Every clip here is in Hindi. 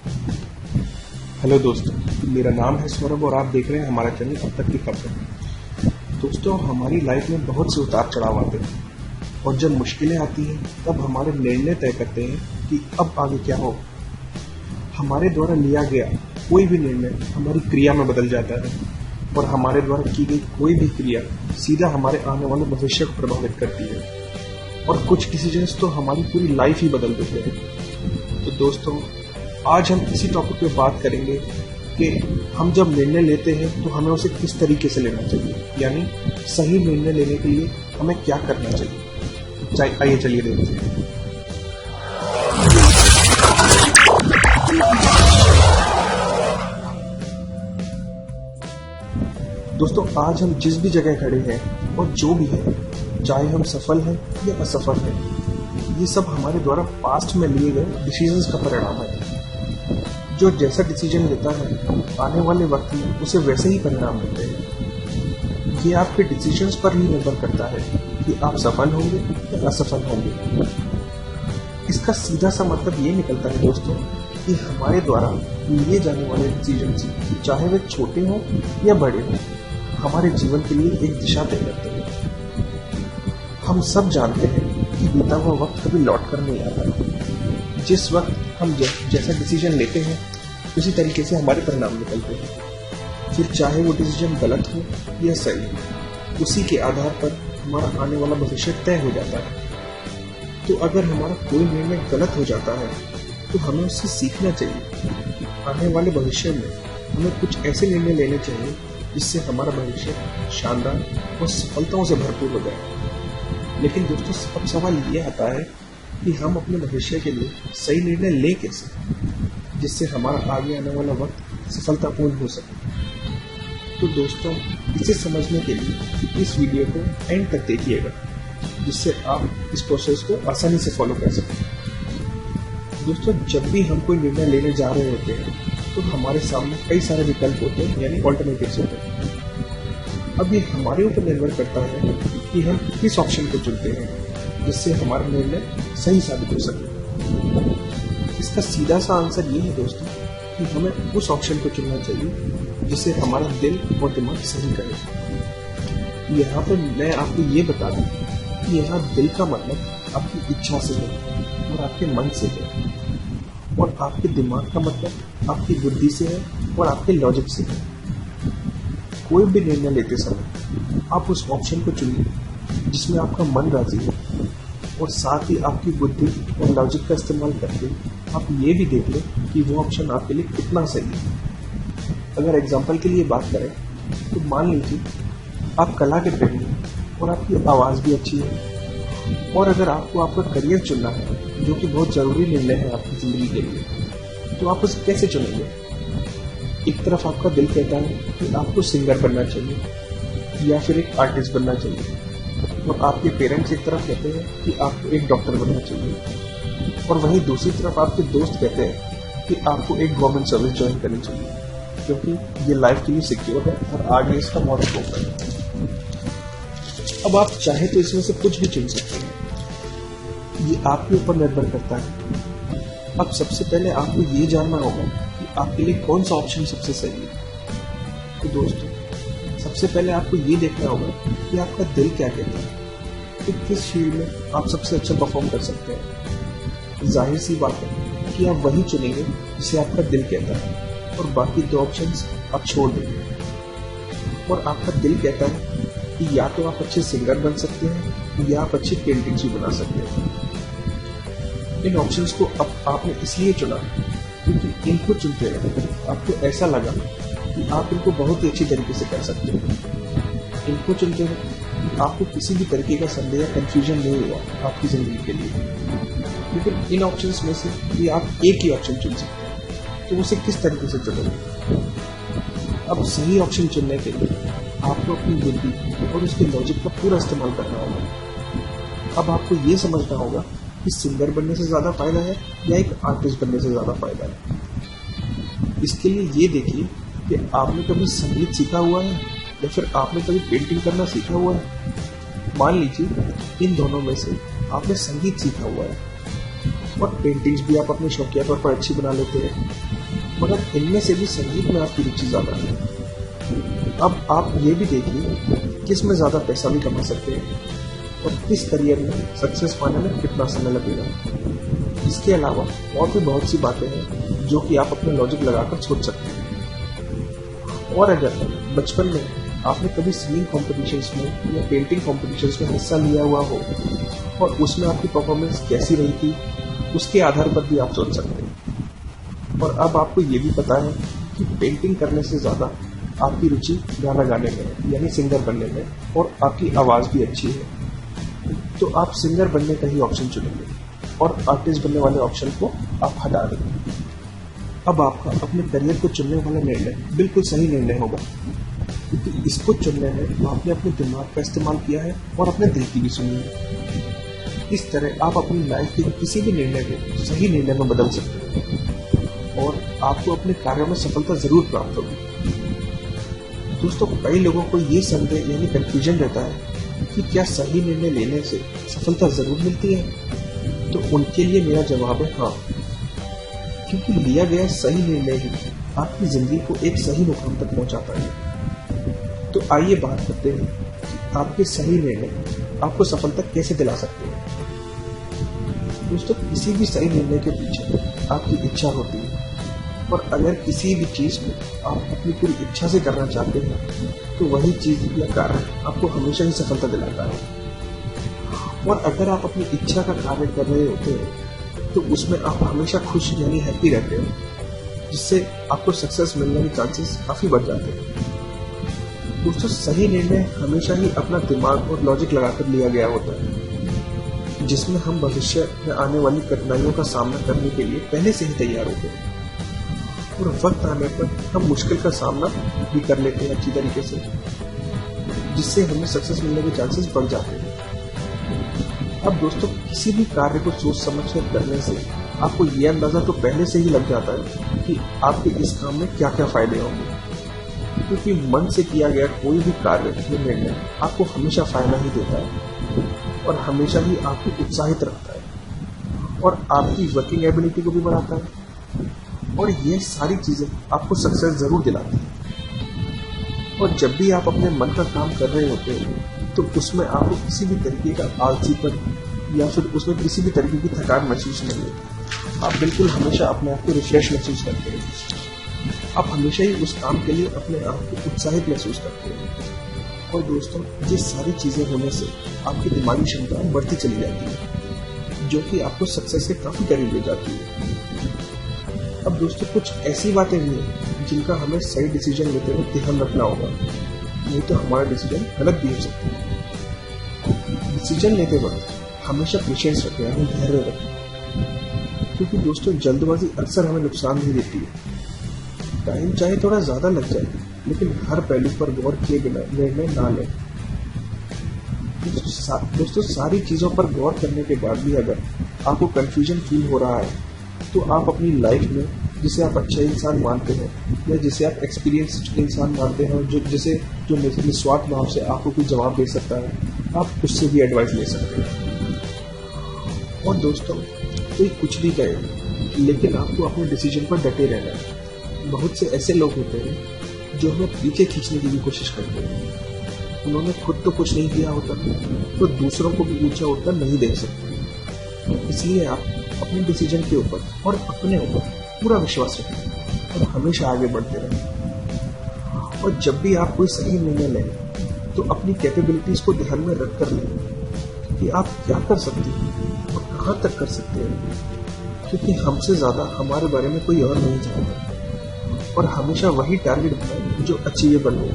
हेलो दोस्तों, मेरा नाम है सौरभ और आप देख रहे हैं हमारा चैनल अब तक की खबरें। दोस्तों, हमारी लाइफ में बहुत से उतार चढ़ाव आते हैं और जब मुश्किलें आती हैं तब हमारे निर्णय तय करते हैं कि अब आगे क्या हो। हमारे द्वारा लिया गया कोई भी निर्णय हमारी क्रिया में बदल जाता है और हमारे द्वारा की गई कोई भी क्रिया सीधा हमारे आने वाले भविष्य को प्रभावित करती है और कुछ डिसीजंस तो हमारी पूरी लाइफ ही बदल देते हैं। तो दोस्तों, आज हम इसी टॉपिक पे बात करेंगे कि हम जब निर्णय लेते हैं तो हमें उसे किस तरीके से लेना चाहिए, यानी सही निर्णय लेने के लिए हमें क्या करना चाहिए। आइए चलिए देखते हैं। दोस्तों, आज हम जिस भी जगह खड़े हैं और जो भी है, चाहे हम सफल हैं या असफल हैं, ये सब हमारे द्वारा पास्ट में लिए गए डिसीजंस का परिणाम है। जो जैसा डिसीजन लेता है आने वाले वक्त में उसे वैसे ही परिणाम मिलते हैं। ये आपके डिसीजंस पर ही निर्भर करता है कि आप सफल होंगे या असफल होंगे। इसका सीधा सा मतलब ये निकलता है दोस्तों कि हमारे द्वारा लिए जाने वाले डिसीजंस, चाहे वे छोटे हों या बड़े हों, हमारे जीवन के लिए एक दिशा तय करते हैं। हम सब जानते हैं कि बीता हुआ वक्त कभी लौट कर नहीं आता। जिस वक्त हम जैसा डिसीजन लेते हैं उसी तरीके से हमारे परिणाम निकलते हैं। फिर चाहे वो डिसीजन गलत हो या सही, उसी के आधार पर हमारा आने वाला भविष्य तय हो जाता है। तो अगर हमारा कोई निर्णय गलत हो जाता है तो हमें उससे सीखना चाहिए। आने वाले भविष्य में हमें कुछ ऐसे निर्णय लेने चाहिए जिससे हमारा भविष्य शानदार और सफलताओं से भरपूर हो जाए। लेकिन दोस्तों, अब सवाल ये आता है कि हम अपने भविष्य के लिए सही निर्णय ले कैसे, जिससे हमारा आगे आने वाला वक्त सफलतापूर्ण हो सके। तो दोस्तों, इसे समझने के लिए इस वीडियो को एंड तक देखिएगा, जिससे आप इस प्रोसेस को आसानी से फॉलो कर सकें। दोस्तों, जब भी हम कोई निर्णय लेने जा रहे होते हैं तो हमारे सामने कई सारे विकल्प होते हैं, यानी ऑल्टरनेटिव्स होते हैं। अब ये हमारे ऊपर निर्भर करता है कि हम किस ऑप्शन को चुनते हैं जिससे हमारा निर्णय सही साबित हो सके। इसका सीधा सा आंसर ये है दोस्तों कि हमें उस ऑप्शन को चुनना चाहिए जिसे हमारा दिल और दिमाग सही करे। यहाँ पर मैं आपको ये बता दूं कि यहाँ दिल का मतलब आपकी इच्छा से है और आपके मन से है, और आपके दिमाग का मतलब आपकी बुद्धि से है और आपके लॉजिक से है। कोई भी निर्णय लेते समय आप उस ऑप्शन को चुनिए जिसमें आपका मन राजी है, और साथ ही आपकी बुद्धि और लॉजिक का इस्तेमाल करके आप ये भी देख लें कि वो ऑप्शन आपके लिए कितना सही है। अगर एग्जाम्पल के लिए बात करें तो मान लीजिए आप कला के प्रेमी हैं और आपकी आवाज़ भी अच्छी है, और अगर आपको आपका करियर चुनना है जो कि बहुत ज़रूरी निर्णय है आपकी ज़िंदगी के लिए, तो आप उसे कैसे चुनेंगे। एक तरफ आपका दिल कहता है कि आपको सिंगर बनना चाहिए या फिर एक आर्टिस्ट बनना चाहिए, और आपके पेरेंट्स एक तरफ कहते हैं कि आपको एक डॉक्टर बनना चाहिए, और वहीं दूसरी तरफ आपके दोस्त कहते हैं कि आपको एक गवर्नमेंट सर्विस ज्वाइन करनी चाहिए क्योंकि ये लाइफ के लिए सिक्योर है और आगे इसका बहुत स्कोप है। अब आप चाहे तो इसमें से कुछ भी चुन सकते हैं, ये आपके ऊपर निर्भर करता है। अब सबसे पहले आपको ये जानना होगा कि आपके लिए कौन सा ऑप्शन सबसे सही है। तो दोस्तों, सबसे पहले आपको ये देखना होगा कि आपका दिल क्या कहता है, कि किस फील्ड में आप सबसे अच्छा परफॉर्म कर सकते हैं। जाहिर सी बात है कि आप वही चुनेंगे जिसे आपका दिल कहता है, और बाकी दो ऑप्शंस आप छोड़ देंगे। और आपका दिल कहता है कि या तो आप अच्छे सिंगर बन सकते हैं या आप अच्छी पेंटिंग्स भी बना सकते हैं। इन ऑप्शंस को अब आपने इसलिए चुना क्योंकि इनको चुनते रहे आपको ऐसा लगा कि आप इनको बहुत ही अच्छी तरीके से कर सकते हैं। इनको चुनते हुए आपको किसी भी तरीके का संदेह या कंफ्यूजन नहीं हुआ आपकी ज़िंदगी के लिए। लेकिन इन ऑप्शंस में से भी आप एक ही ऑप्शन चुन सकते हैं, तो उसे किस तरीके से चुनेंगे। अब सही ऑप्शन चुनने के लिए आपको अपनी बुद्धि और उसके लॉजिक का पूरा इस्तेमाल करना होगा। अब आपको ये समझना होगा कि सिंगर बनने से ज़्यादा फायदा है या एक आर्टिस्ट बनने से ज़्यादा फायदा है। इसके लिए ये देखिए कि आपने कभी संगीत सीखा हुआ है या फिर आपने कभी पेंटिंग करना सीखा हुआ है। मान लीजिए इन दोनों में से आपने संगीत सीखा हुआ है और पेंटिंग्स भी आप अपने शौकिया तौर पर अच्छी बना लेते हैं, मगर इनमें से भी संगीत में आपकी रुचि ज़्यादा है। अब आप ये भी देखिए किस में ज़्यादा पैसा भी कमा सकते हैं और किस करियर में सक्सेस पाने में कितना समय लगेगा। इसके अलावा और भी बहुत सी बातें हैं जो कि आप अपने लॉजिक लगाकर सोच सकते हैं। और अगर बचपन में आपने कभी सिंगिंग कॉम्पिटिशन्स में या पेंटिंग कॉम्पिटिशन्स में हिस्सा लिया हुआ हो और उसमें आपकी परफॉर्मेंस कैसी रही थी, उसके आधार पर भी आप सोच सकते हैं। और अब आपको ये भी पता है कि पेंटिंग करने से ज़्यादा आपकी रुचि गाना गाने में है, यानी सिंगर बनने में, और आपकी आवाज़ भी अच्छी है, तो आप सिंगर बनने का ही ऑप्शन चुनेंगे और आर्टिस्ट बनने वाले ऑप्शन को आप हटा देंगे। अब आपका अपने करियर को चुनने वाला निर्णय बिल्कुल सही निर्णय होगा, क्योंकि इसको चुनने में आपने अपने दिमाग का इस्तेमाल किया है और अपने दिल की भी सुनी है। इस तरह आप अपनी लाइफ के किसी भी निर्णय को सही निर्णय में बदल सकते हैं और आपको अपने कार्यों में सफलता जरूर प्राप्त होगी। दोस्तों, कई लोगों को ये संदेह यानी कंफ्यूजन रहता है कि क्या सही निर्णय लेने से सफलता जरूर मिलती है, तो उनके लिए मेरा जवाब है हाँ, क्योंकि लिया गया सही निर्णय ही आपकी जिंदगी को एक सही मुकाम तक पहुंचाता है। तो आइए बात करते हैं कि आपके सही निर्णय आपको सफलता कैसे दिला सकते हैं। दोस्तों, किसी भी सही निर्णय के पीछे आपकी इच्छा होती है, और अगर किसी भी चीज को आप अपनी पूरी इच्छा से करना चाहते हैं तो वही चीज या कार्य आपको हमेशा ही सफलता दिलाता है। और अगर आप अपनी इच्छा का कार्य कर रहे होते हैं तो उसमें आप हमेशा खुश यानी हैप्पी रहते हो, जिससे आपको सक्सेस मिलने के चांसेस काफी बढ़ जाते हैं। दोस्तों, सही निर्णय हमेशा ही अपना दिमाग और लॉजिक लगाकर लिया गया होता है, जिसमें हम भविष्य में आने वाली कठिनाइयों का सामना करने के लिए पहले से ही तैयार होते हैं और वक्त आने पर हम मुश्किल का सामना भी कर लेते हैं अच्छी तरीके से, जिससे हमें सक्सेस मिलने के चांसेस बढ़ जाते हैं। अब दोस्तों, किसी भी कार्य को सोच समझ कर करने से आपको ये अंदाजा तो पहले से ही लग जाता है कि आपके इस काम में क्या क्या फायदे होंगे, क्योंकि मन से किया गया कोई भी कार्य या निर्णय आपको हमेशा फायदा ही देता है और हमेशा ही आपको उत्साहित रखता है और आपकी वर्किंग एबिलिटी को भी बढ़ाता है, और ये सारी चीजें आपको सक्सेस जरूर दिलाती हैं। और जब भी आप अपने मन का काम कर रहे होते हैं तो उसमें आपको किसी भी तरीके का आलसीपन या फिर उसमें किसी भी तरीके की थकान महसूस नहीं होती। आप बिल्कुल हमेशा अपने आप को रिफ्रेश महसूस करते हैं। आप हमेशा ही उस काम के लिए अपने आप को उत्साहित महसूस करते हैं। और दोस्तों, ये सारी चीजें होने से आपकी दिमागी क्षमता बढ़ती चली जाती है, जो कि आपको सक्सेस के काफी करीब ले जाती है। अब दोस्तों, कुछ ऐसी बातें भी हैं जिनका हमें सही डिसीजन लेते हुए ध्यान रखना होगा, नहीं तो हमारा डिसीजन गलत भी हो सकता है। डिसीजन लेते वक्त हमेशा पेशेंस रखें, यानी धैर्य रखें, क्योंकि दोस्तों जल्दबाजी अक्सर हमें नुकसान भी देती है। टाइम चाहे थोड़ा ज़्यादा लग जाए, लेकिन हर पहलू पर गौर किए बिना निर्णय ना लें। दोस्तों, सारी चीज़ों पर गौर करने के बाद भी अगर आपको कंफ्यूजन फील हो रहा है तो आप अपनी लाइफ में जिसे आप अच्छा इंसान मानते हैं या जिसे आप एक्सपीरियंस्ड इंसान मानते हैं जो निस्वार्थ भाव से आपको कोई जवाब दे सकता है, आप उससे भी एडवाइस ले सकते हैं। और दोस्तों, कोई कुछ भी कहे, लेकिन आपको अपने डिसीजन पर डटे रहना है। बहुत से ऐसे लोग होते हैं जो हमें पीछे खींचने की भी कोशिश करते हैं। उन्होंने खुद तो कुछ नहीं किया होता तो दूसरों को भी ऊंचा उत्तर नहीं दे सकते। इसलिए आप अपने डिसीजन के ऊपर और अपने ऊपर पूरा विश्वास रखें और हमेशा आगे बढ़ते रहें। और जब भी आप कोई सही निर्णय लें तो अपनी कैपेबिलिटीज को ध्यान में रख कर लें कि आप क्या कर सकते हैं और कहाँ तक कर सकते हैं, क्योंकि हमसे ज़्यादा हमारे बारे में कोई और नहीं जानता। और हमेशा वही टारगेट बनाएं जो अचीवेबल हो।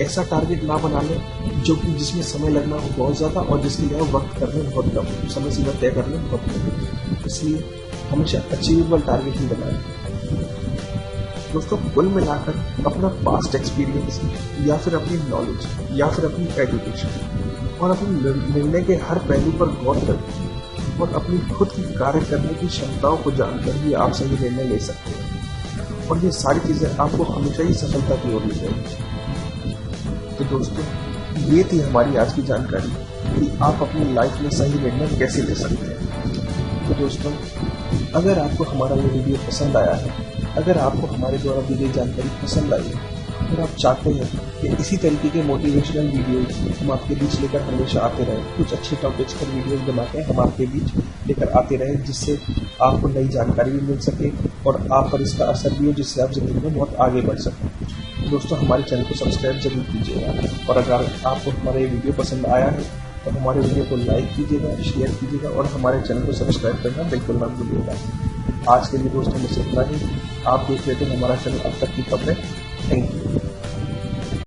ऐसा टारगेट ना बना लें जिसमें समय लगना हो बहुत ज़्यादा और जिसके लिए वक्त करने बहुत कम, समय सीमा तय करने बहुत कम। इसलिए हमेशा अचीवेबल टारगेट ही बनाएं। दोस्तों, कुल मिलाकर अपना पास्ट एक्सपीरियंस या फिर अपनी नॉलेज या फिर अपनी एजुकेशन और अपने निर्णय के हर पहलू पर गौर करें और अपनी खुद की कार्य करने की क्षमताओं को जानकर ही आप सही निर्णय ले सकते हैं। और ये सारी चीज़ें आपको हमेशा ही सफलता की ओर ले जाएंगी। तो दोस्तों, ये थी हमारी आज की जानकारी कि आप अपनी लाइफ में सही निर्णय कैसे ले सकते हैं। तो दोस्तों, अगर आपको हमारा ये वीडियो पसंद आया है, अगर आपको हमारे द्वारा दी गई जानकारी पसंद आई है, अगर आप चाहते हैं कि इसी तरीके के मोटिवेशनल वीडियोस हम आपके बीच लेकर हमेशा आते रहें, कुछ अच्छे टॉपिक्स पर वीडियोस बना के हम आपके बीच लेकर आते रहें, जिससे आपको नई जानकारी भी मिल सके और आप पर इसका असर भी हो, जिससे आप ज़िंदगी में बहुत आगे बढ़ सकें। दोस्तों, हमारे चैनल को सब्सक्राइब जरूर कीजिएगा और अगर आपको हमारा ये वीडियो पसंद आया है तो हमारे वीडियो को लाइक कीजिएगा, शेयर कीजिएगा और हमारे चैनल को सब्सक्राइब करना बिल्कुल मत भूलिएगा। आज के लिए दोस्तों बस इतना ही। आप देख लेते हैं हमारा चैनल अब तक की खबरें। Thank you.